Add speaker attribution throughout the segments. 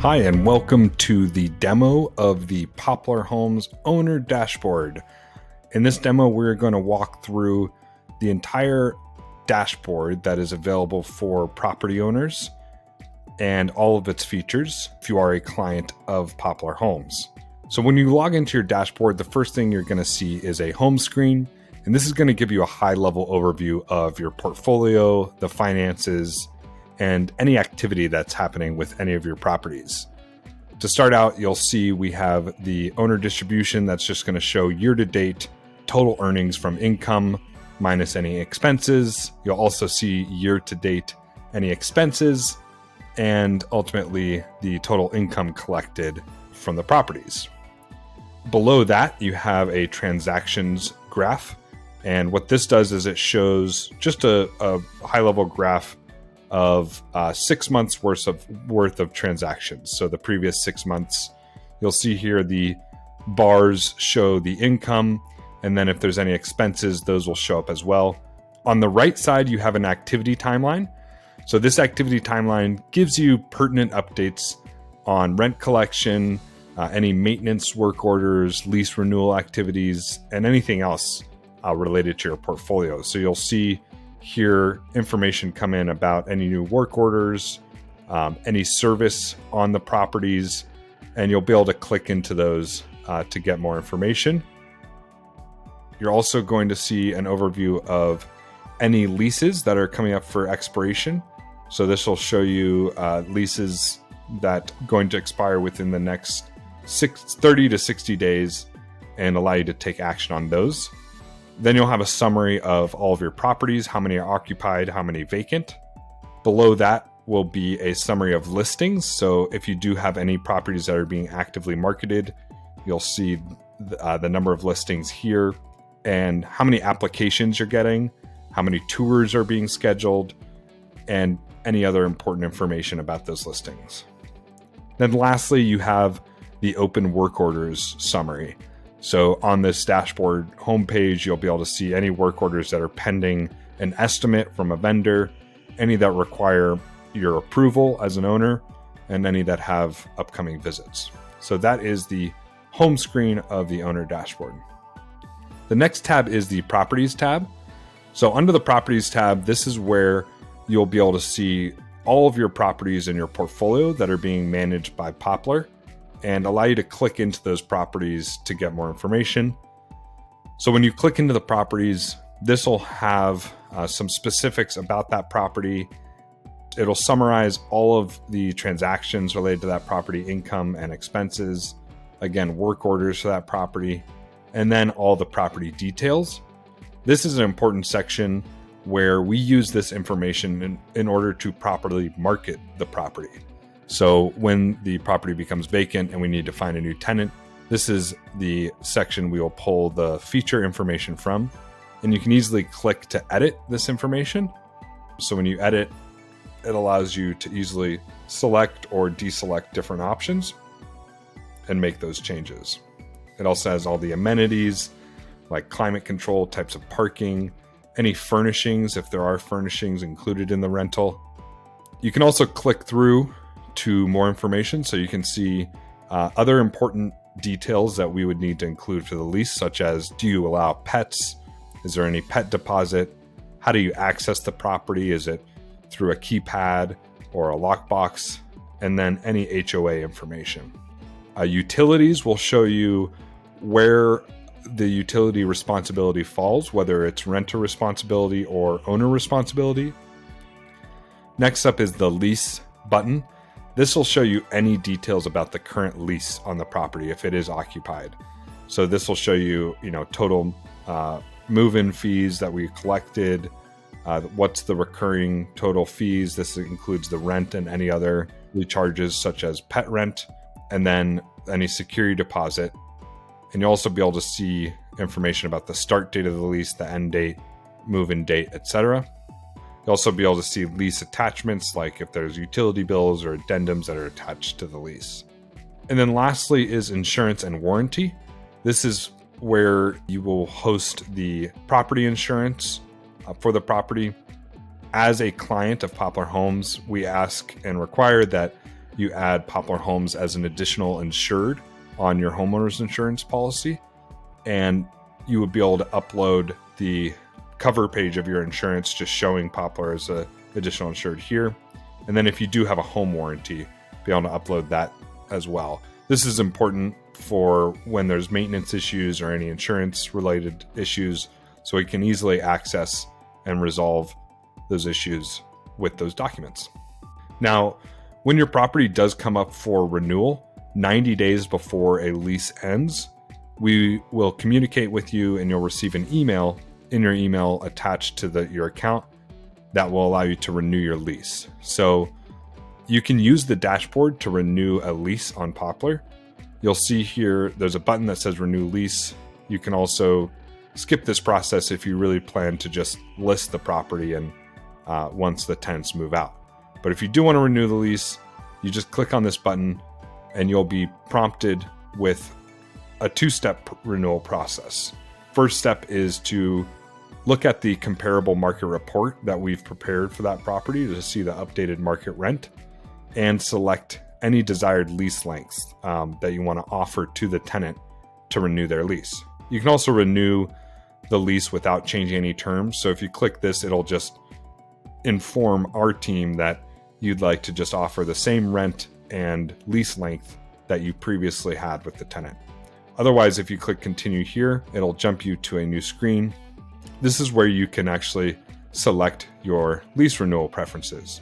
Speaker 1: Hi, and welcome to the demo of the Poplar Homes Owner Dashboard. In this demo, we're going to walk through the entire dashboard that is available for property owners and all of its features if you are a client of Poplar Homes. So when you log into your dashboard, the first thing you're going to see is a home screen, and this is going to give you a high-level overview of your portfolio, the finances, and any activity that's happening with any of your properties. To start out, you'll see we have the owner distribution that's just going to show year-to-date total earnings from income minus any expenses. You'll also see year-to-date any expenses and ultimately the total income collected from the properties. Below that, you have a transactions graph. And what this does is it shows just a high-level graph of 6 months worth of transactions. So the previous 6 months, you'll see here the bars show the income, and then if there's any expenses, those will show up as well. On the right side, you have an activity timeline. So this activity timeline gives you pertinent updates on rent collection, any maintenance work orders, lease renewal activities, and anything else related to your portfolio. So you'll see here information come in about any new work orders, any service on the properties, and you'll be able to click into those to get more information. You're also going to see an overview of any leases that are coming up for expiration. So this will show you leases that are going to expire within the next 30 to 60 days and allow you to take action on those. Then you'll have a summary of all of your properties, how many are occupied, how many vacant. Below that will be a summary of listings. So if you do have any properties that are being actively marketed, you'll see the number of listings here and how many applications you're getting, how many tours are being scheduled, and any other important information about those listings. Then lastly, you have the open work orders summary. So on this dashboard homepage, you'll be able to see any work orders that are pending an estimate from a vendor, any that require your approval as an owner, and any that have upcoming visits. So that is the home screen of the owner dashboard. The next tab is the properties tab. So under the properties tab, this is where you'll be able to see all of your properties in your portfolio that are being managed by Poplar, and allow you to click into those properties to get more information. So when you click into the properties, this will have some specifics about that property. It'll summarize all of the transactions related to that property, income and expenses, again, work orders for that property, and then all the property details. This is an important section where we use this information in order to properly market the property. So when the property becomes vacant and we need to find a new tenant, this is the section we will pull the feature information from. And you can easily click to edit this information. So when you edit, it allows you to easily select or deselect different options and make those changes. It also has all the amenities like climate control, types of parking, any furnishings, if there are furnishings included in the rental. You can also click through to more information, so you can see other important details that we would need to include for the lease, such as, do you allow pets? Is there any pet deposit? How do you access the property? Is it through a keypad or a lockbox? And then any HOA information. Utilities will show you where the utility responsibility falls, whether it's renter responsibility or owner responsibility. Next up is the lease button. This will show you any details about the current lease on the property if it is occupied. So this will show you, total move-in fees that we collected, what's the recurring total fees. This includes the rent and any other charges such as pet rent, and then any security deposit. And you'll also be able to see information about the start date of the lease, the end date, move-in date, etc. You'll also be able to see lease attachments, like if there's utility bills or addendums that are attached to the lease. And then lastly is insurance and warranty. This is where you will host the property insurance for the property. As a client of Poplar Homes, we ask and require that you add Poplar Homes as an additional insured on your homeowner's insurance policy, and you would be able to upload the cover page of your insurance just showing Poplar as an additional insured here. And then if you do have a home warranty, be able to upload that as well. This is important for when there's maintenance issues or any insurance related issues, so we can easily access and resolve those issues with those documents. Now, when your property does come up for renewal, 90 days before a lease ends, we will communicate with you and you'll receive an email in your email attached to your account that will allow you to renew your lease. So you can use the dashboard to renew a lease on Poplar. You'll see here, there's a button that says renew lease. You can also skip this process if you really plan to just list the property and once the tenants move out. But if you do want to renew the lease, you just click on this button and you'll be prompted with a two-step renewal process. First step is to look at the comparable market report that we've prepared for that property to see the updated market rent and select any desired lease lengths that you want to offer to the tenant to renew their lease. You can also renew the lease without changing any terms. So if you click this, it'll just inform our team that you'd like to just offer the same rent and lease length that you previously had with the tenant. Otherwise, if you click continue here, it'll jump you to a new screen. This is where you can actually select your lease renewal preferences.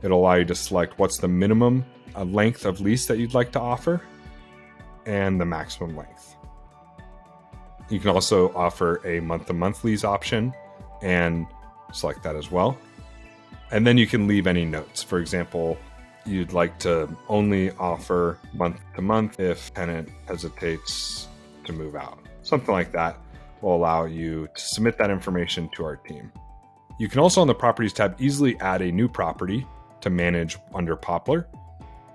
Speaker 1: It'll allow you to select what's the minimum length of lease that you'd like to offer and the maximum length. You can also offer a month-to-month lease option and select that as well. And then you can leave any notes. For example, you'd like to only offer month-to-month if tenant hesitates to move out. Something like that will allow you to submit that information to our team. You can also on the Properties tab easily add a new property to manage under Poplar.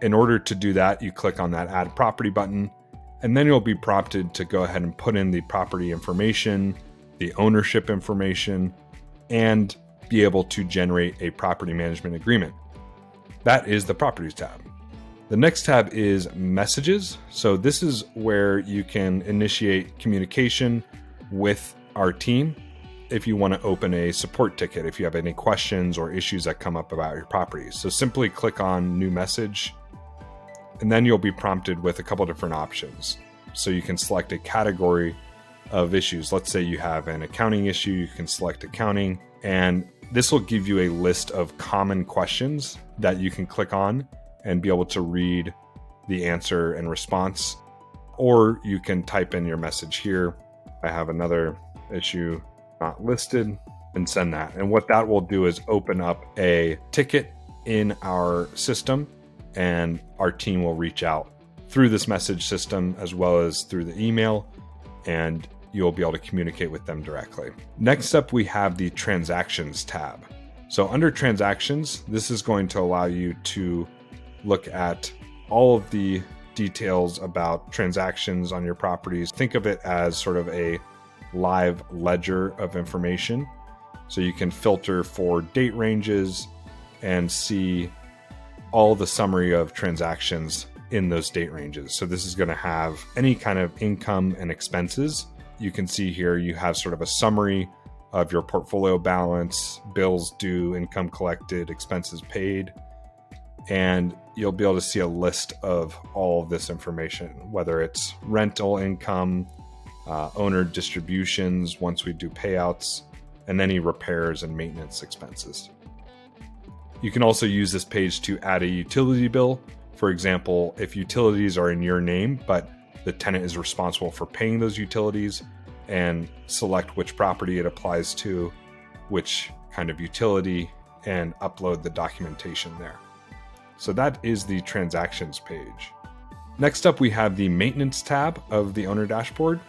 Speaker 1: In order to do that, you click on that Add Property button, and then you'll be prompted to go ahead and put in the property information, the ownership information, and be able to generate a property management agreement. That is the Properties tab. The next tab is Messages. So this is where you can initiate communication with our team if you want to open a support ticket, if you have any questions or issues that come up about your properties. So simply click on New Message, and then you'll be prompted with a couple different options. So you can select a category of issues. Let's say you have an accounting issue, you can select accounting, and this will give you a list of common questions that you can click on and be able to read the answer and response. Or you can type in your message here. I have another issue not listed, and send that. And what that will do is open up a ticket in our system, and our team will reach out through this message system as well as through the email, and you'll be able to communicate with them directly. Next up, we have the Transactions tab. So under Transactions, this is going to allow you to look at all of the details about transactions on your properties. Think of it as sort of a live ledger of information. So you can filter for date ranges and see all the summary of transactions in those date ranges. So this is going to have any kind of income and expenses. You can see here you have sort of a summary of your portfolio balance, bills due, income collected, expenses paid, and you'll be able to see a list of all of this information, whether it's rental income, owner distributions once we do payouts, and any repairs and maintenance expenses. You can also use this page to add a utility bill. For example, if utilities are in your name, but the tenant is responsible for paying those utilities, and select which property it applies to, which kind of utility, and upload the documentation there. So that is the Transactions page. Next up, we have the Maintenance tab of the Owner Dashboard.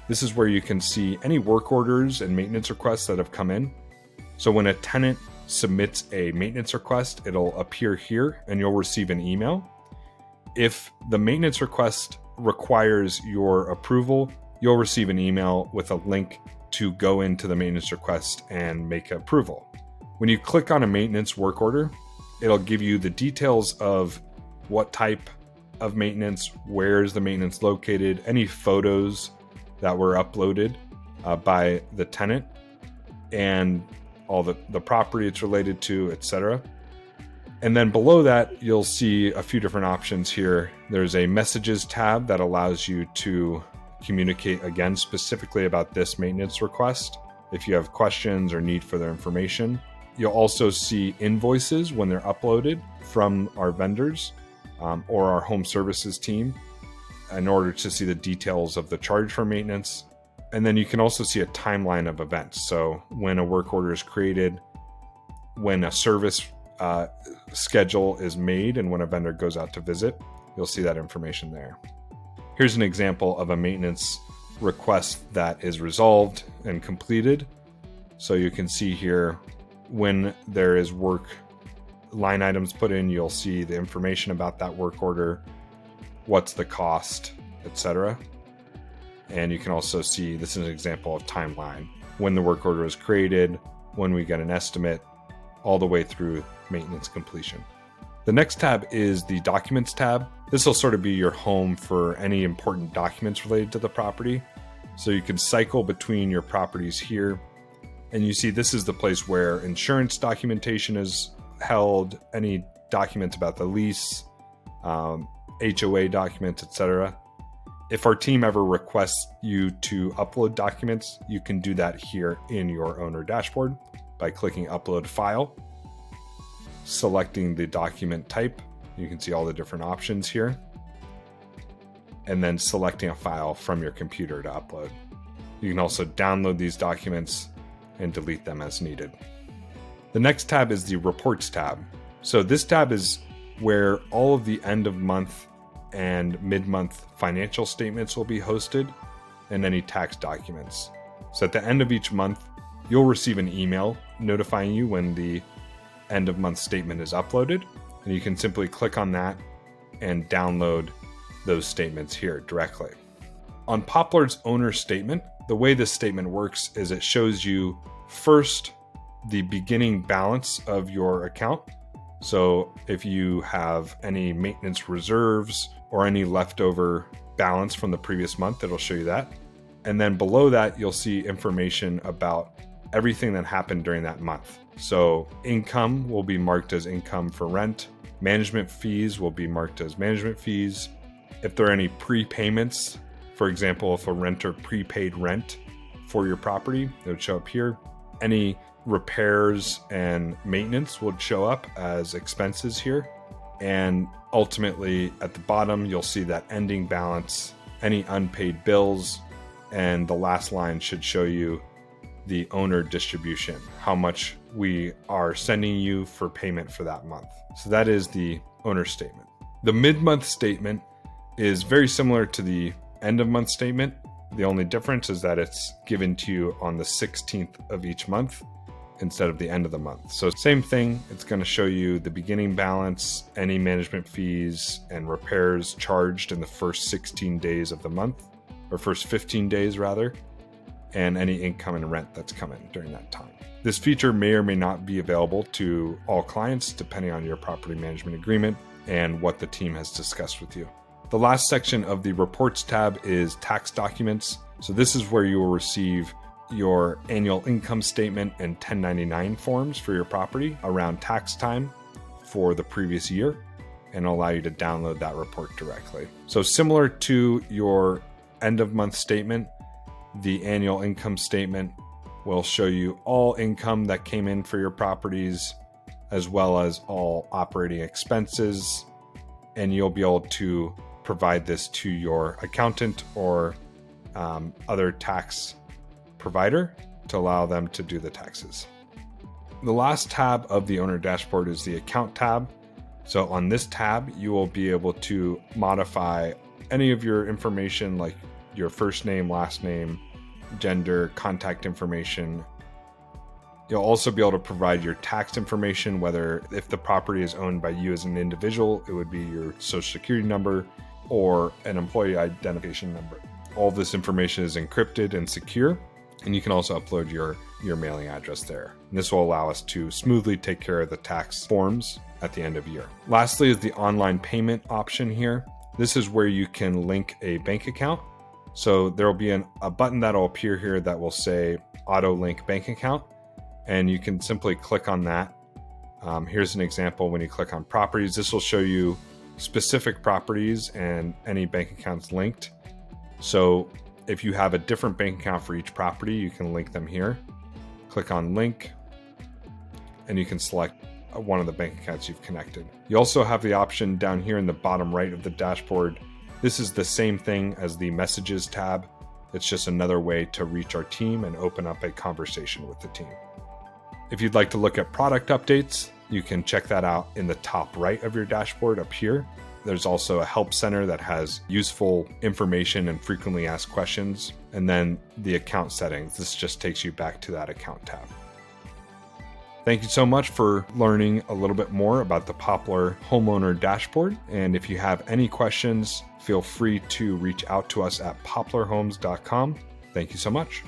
Speaker 1: This is where you can see any work orders and maintenance requests that have come in. So when a tenant submits a maintenance request, it'll appear here and you'll receive an email. If the maintenance request requires your approval, you'll receive an email with a link to go into the maintenance request and make approval. When you click on a maintenance work order, it'll give you the details of what type of maintenance, where is the maintenance located, any photos that were uploaded by the tenant, and all the property it's related to, etc. And then below that, you'll see a few different options here. There's a messages tab that allows you to communicate again specifically about this maintenance request if you have questions or need further information. You'll also see invoices when they're uploaded from our vendors or our home services team in order to see the details of the charge for maintenance. And then you can also see a timeline of events. So when a work order is created, when a service schedule is made, and when a vendor goes out to visit, you'll see that information there. Here's an example of a maintenance request that is resolved and completed. So you can see here when there is work line items put in, you'll see the information about that work order, what's the cost, etc. And you can also see, this is an example of timeline, when the work order is created, when we get an estimate, all the way through maintenance completion. The next tab is the Documents tab. This will sort of be your home for any important documents related to the property. So you can cycle between your properties here. And you see this is the place where insurance documentation is held, any documents about the lease, HOA documents, etc. If our team ever requests you to upload documents, you can do that here in your owner dashboard by clicking Upload File, selecting the document type. You can see all the different options here, and then selecting a file from your computer to upload. You can also download these documents and delete them as needed. The next tab is the Reports tab. So this tab is where all of the end of month and mid-month financial statements will be hosted, and any tax documents. So at the end of each month, you'll receive an email notifying you when the end of month statement is uploaded, and you can simply click on that and download those statements here directly. On Poplar's owner statement, the way this statement works is it shows you first the beginning balance of your account. So if you have any maintenance reserves or any leftover balance from the previous month, it'll show you that. And then below that, you'll see information about everything that happened during that month. So income will be marked as income for rent. Management fees will be marked as management fees. If there are any prepayments, for example, if a renter prepaid rent for your property, it would show up here. Any repairs and maintenance would show up as expenses here. And ultimately at the bottom, you'll see that ending balance, any unpaid bills, and the last line should show you the owner distribution, how much we are sending you for payment for that month. So that is the owner statement. The mid-month statement is very similar to the end of month statement. The only difference is that it's given to you on the 16th of each month instead of the end of the month. So same thing, it's going to show you the beginning balance, any management fees and repairs charged in the first 16 days of the month, or first 15 days rather, and any income and rent that's coming during that time. This feature may or may not be available to all clients depending on your property management agreement and what the team has discussed with you. The last section of the Reports tab is tax documents. So this is where you will receive your annual income statement and 1099 forms for your property around tax time for the previous year, and allow you to download that report directly. So similar to your end of month statement, the annual income statement will show you all income that came in for your properties, as well as all operating expenses, and you'll be able to provide this to your accountant or other tax provider to allow them to do the taxes. The last tab of the owner dashboard is the account tab. So on this tab, you will be able to modify any of your information like your first name, last name, gender, contact information. You'll also be able to provide your tax information, whether if the property is owned by you as an individual, it would be your social security number or an employee identification number. All this information is encrypted and secure, And you can also upload your mailing address there. And this will allow us to smoothly take care of the tax forms at the end of year. Lastly is the online payment option here. This is where you can link a bank account. So there will be a button that will appear here that will say auto link bank account. And you can simply click on that. Here's an example. When you click on properties, this will show you specific properties and any bank accounts linked. So if you have a different bank account for each property, you can link them here. Click on link, and you can select one of the bank accounts you've connected. You also have the option down here in the bottom right of the dashboard. This is the same thing as the messages tab. It's just another way to reach our team and open up a conversation with the team. If you'd like to look at product updates, you can check that out in the top right of your dashboard up here. There's also a help center that has useful information and frequently asked questions. And then the account settings. This just takes you back to that account tab. Thank you so much for learning a little bit more about the Poplar Homeowner Dashboard. And if you have any questions, feel free to reach out to us at poplarhomes.com. Thank you so much.